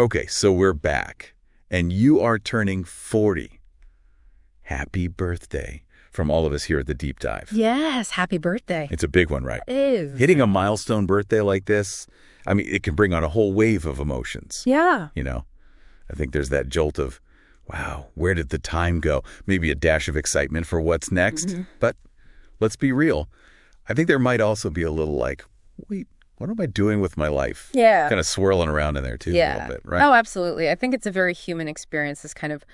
Okay, so we're back, and you are turning 40. Happy birthday from all of us here at the Deep Dive. Yes, happy birthday. It's a big one, right? It is. Hitting a milestone birthday like this, I mean, it can bring on a whole wave of emotions. Yeah. You know, I think there's that jolt of, wow, where did the time go? Maybe a dash of excitement for what's next. But let's be real. I think there might also be a little like, wait, what am I doing with my life? Yeah. Kind of swirling around in there too a little bit, right? Oh, absolutely. I think it's a very human experience, this kind of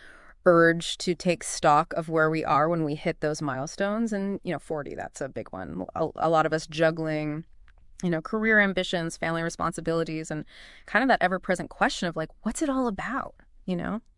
urge to take stock of where we are when we hit those milestones. And, 40, that's a big one. A lot of us juggling, career ambitions, family responsibilities, and kind of that ever-present question of like, what's it all about,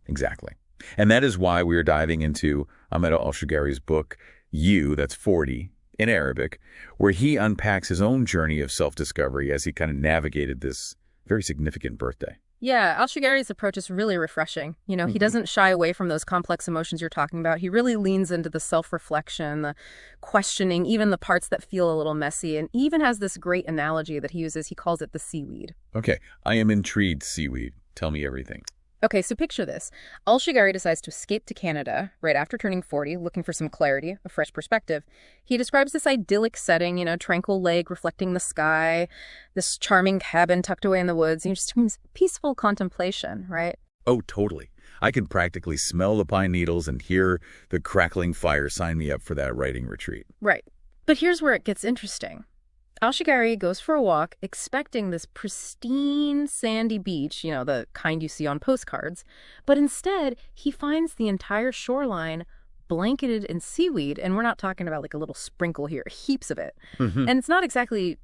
Exactly. And that is why we're diving into Ahmed al-Shugari's book, You, that's 40, in Arabic, where he unpacks his own journey of self-discovery as he kind of navigated this very significant birthday. Yeah, al-Shugari's approach is really refreshing. He doesn't shy away from those complex emotions you're talking about. He really leans into the self-reflection, the questioning, even the parts that feel a little messy, and even has this great analogy that he uses. He calls it the seaweed. Okay, I am intrigued, seaweed. Tell me everything. Okay, so picture this. Al-Shugari decides to escape to Canada right after turning 40, looking for some clarity, a fresh perspective. He describes this idyllic setting, tranquil lake reflecting the sky, this charming cabin tucked away in the woods. Just screams peaceful contemplation, right? Oh, totally. I can practically smell the pine needles and hear the crackling fire. Sign me up for that writing retreat. Right. But here's where it gets interesting. Al-Shugari goes for a walk expecting this pristine sandy beach, the kind you see on postcards. But instead, he finds the entire shoreline blanketed in seaweed. And we're not talking about like a little sprinkle here, heaps of it. And it's not exactly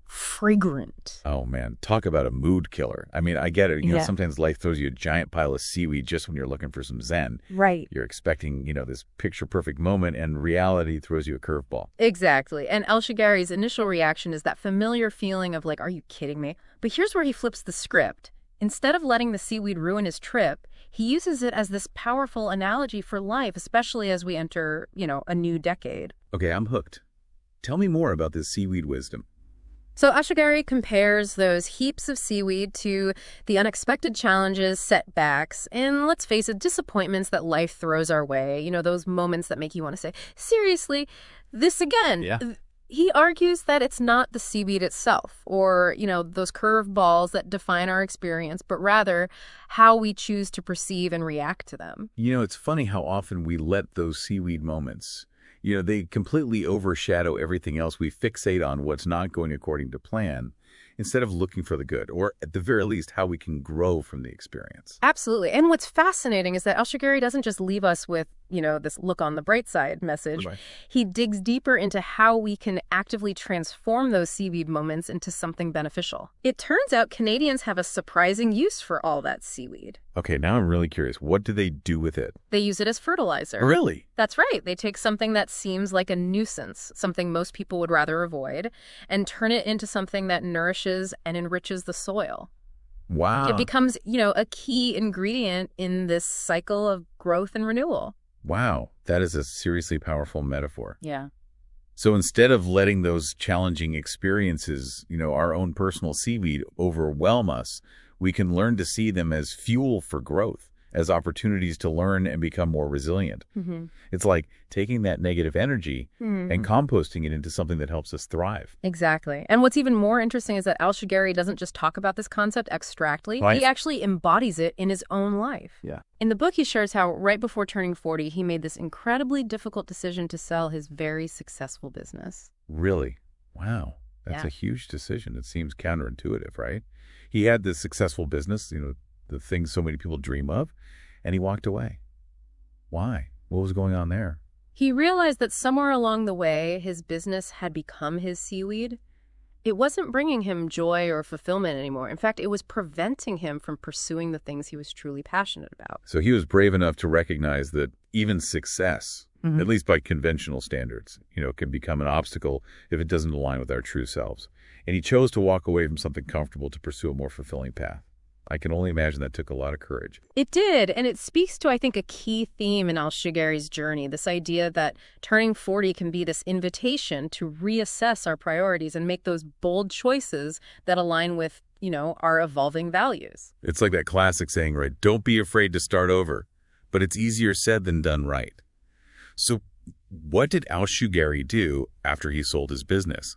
fragrant. Oh, man. Talk about a mood killer. I mean, I get it. Sometimes life throws you a giant pile of seaweed just when you're looking for some zen. Right. You're expecting, this picture-perfect moment, and reality throws you a curveball. Exactly. And al-Shugari's initial reaction is that familiar feeling of like, are you kidding me? But here's where he flips the script. Instead of letting the seaweed ruin his trip, he uses it as this powerful analogy for life, especially as we enter, a new decade. Okay, I'm hooked. Tell me more about this seaweed wisdom. So al-Shugari compares those heaps of seaweed to the unexpected challenges, setbacks, and let's face it, disappointments that life throws our way. Those moments that make you want to say, seriously, this again. Yeah. He argues that it's not the seaweed itself or, those curved balls that define our experience, but rather how we choose to perceive and react to them. It's funny how often we let those seaweed moments, they completely overshadow everything else. We fixate on what's not going according to plan instead of looking for the good, or at the very least, how we can grow from the experience. Absolutely. And what's fascinating is that al-Shugari doesn't just leave us with, this look on the bright side message. Right. He digs deeper into how we can actively transform those seaweed moments into something beneficial. It turns out Canadians have a surprising use for all that seaweed. Okay, now I'm really curious. What do they do with it? They use it as fertilizer. Really? That's right. They take something that seems like a nuisance, something most people would rather avoid, and turn it into something that nourishes and enriches the soil. Wow. It becomes, a key ingredient in this cycle of growth and renewal. Wow. That is a seriously powerful metaphor. Yeah. So instead of letting those challenging experiences, our own personal seaweed overwhelm us, we can learn to see them as fuel for growth, as opportunities to learn and become more resilient. It's like taking that negative energy and composting it into something that helps us thrive. Exactly. And what's even more interesting is that al-Shugari doesn't just talk about this concept abstractly. Right. He actually embodies it in his own life. Yeah. In the book, he shares how right before turning 40, he made this incredibly difficult decision to sell his very successful business. Really? Wow. That's a huge decision. It seems counterintuitive, right? He had this successful business, the things so many people dream of, and he walked away. Why? What was going on there? He realized that somewhere along the way, his business had become his seaweed. It wasn't bringing him joy or fulfillment anymore. In fact, it was preventing him from pursuing the things he was truly passionate about. So he was brave enough to recognize that even success, at least by conventional standards, can become an obstacle if it doesn't align with our true selves. And he chose to walk away from something comfortable to pursue a more fulfilling path. I can only imagine that took a lot of courage. It did, and it speaks to, I think, a key theme in al-Shugari's journey, this idea that turning 40 can be this invitation to reassess our priorities and make those bold choices that align with our evolving values. It's like that classic saying, right? Don't be afraid to start over. But it's easier said than done right. So what did Al-Shugari do after he sold his business?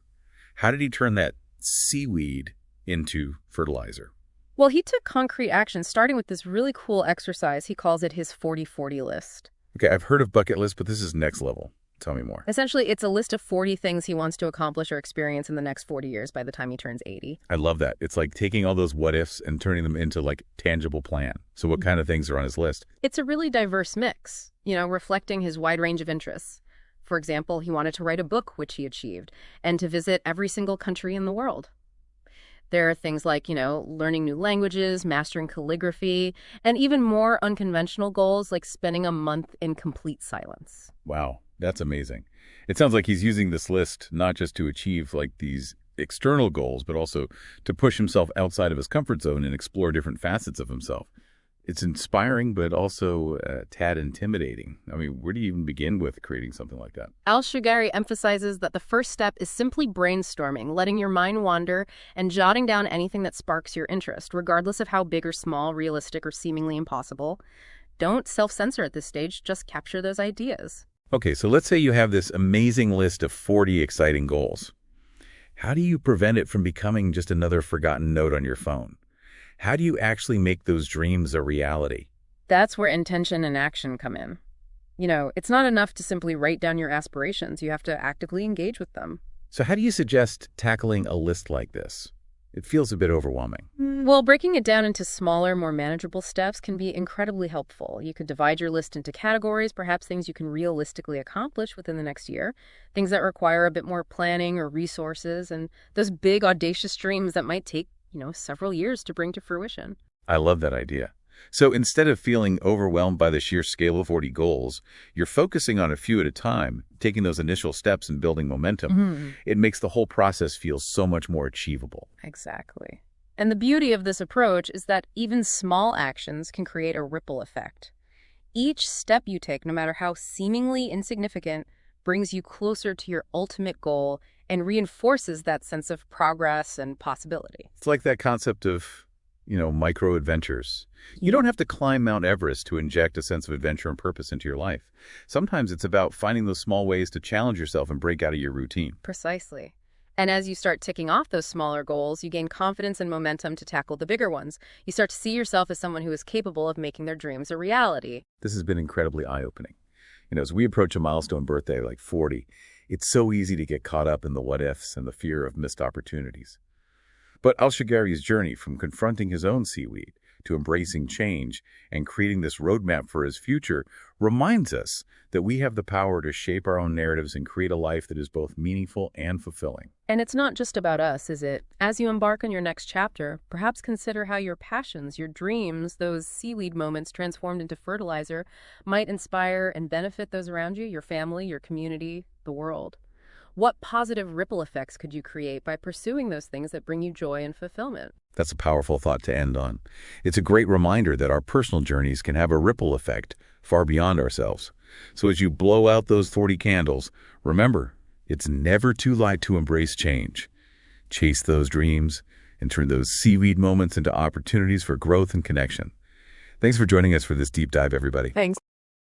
How did he turn that seaweed into fertilizer? Well, he took concrete action, starting with this really cool exercise. He calls it his 40-40 list. Okay, I've heard of bucket list, but this is next level. Tell me more. Essentially, it's a list of 40 things he wants to accomplish or experience in the next 40 years by the time he turns 80. I love that. It's like taking all those what ifs and turning them into like tangible plan. So what kind of things are on his list? It's a really diverse mix, reflecting his wide range of interests. For example, he wanted to write a book, which he achieved, and to visit every single country in the world. There are things like, learning new languages, mastering calligraphy, and even more unconventional goals like spending a month in complete silence. Wow, that's amazing. It sounds like he's using this list not just to achieve like these external goals, but also to push himself outside of his comfort zone and explore different facets of himself. It's inspiring, but also a tad intimidating. I mean, where do you even begin with creating something like that? Al-Shugari emphasizes that the first step is simply brainstorming, letting your mind wander, and jotting down anything that sparks your interest, regardless of how big or small, realistic, or seemingly impossible. Don't self-censor at this stage, just capture those ideas. Okay, so let's say you have this amazing list of 40 exciting goals. How do you prevent it from becoming just another forgotten note on your phone? How do you actually make those dreams a reality? That's where intention and action come in. It's not enough to simply write down your aspirations. You have to actively engage with them. So how do you suggest tackling a list like this? It feels a bit overwhelming. Well, breaking it down into smaller, more manageable steps can be incredibly helpful. You could divide your list into categories, perhaps things you can realistically accomplish within the next year, things that require a bit more planning or resources, and those big, audacious dreams that might take several years to bring to fruition. I love that idea. So instead of feeling overwhelmed by the sheer scale of 40 goals, you're focusing on a few at a time, taking those initial steps and building momentum. Mm-hmm. It makes the whole process feel so much more achievable. Exactly. And the beauty of this approach is that even small actions can create a ripple effect. Each step you take, no matter how seemingly insignificant, brings you closer to your ultimate goal and reinforces that sense of progress and possibility. It's like that concept of, micro adventures. You don't have to climb Mount Everest to inject a sense of adventure and purpose into your life. Sometimes it's about finding those small ways to challenge yourself and break out of your routine. Precisely. And as you start ticking off those smaller goals, you gain confidence and momentum to tackle the bigger ones. You start to see yourself as someone who is capable of making their dreams a reality. This has been incredibly eye-opening. As we approach a milestone birthday like 40, it's so easy to get caught up in the what-ifs and the fear of missed opportunities. But Al-Shugari's journey from confronting his own seaweed to embracing change and creating this roadmap for his future reminds us that we have the power to shape our own narratives and create a life that is both meaningful and fulfilling. And it's not just about us, is it? As you embark on your next chapter, perhaps consider how your passions, your dreams, those seaweed moments transformed into fertilizer, might inspire and benefit those around you, your family, your community, the world. What positive ripple effects could you create by pursuing those things that bring you joy and fulfillment? That's a powerful thought to end on. It's a great reminder that our personal journeys can have a ripple effect far beyond ourselves. So as you blow out those 40 candles, remember, it's never too late to embrace change. Chase those dreams and turn those seaweed moments into opportunities for growth and connection. Thanks for joining us for this deep dive, everybody. Thanks.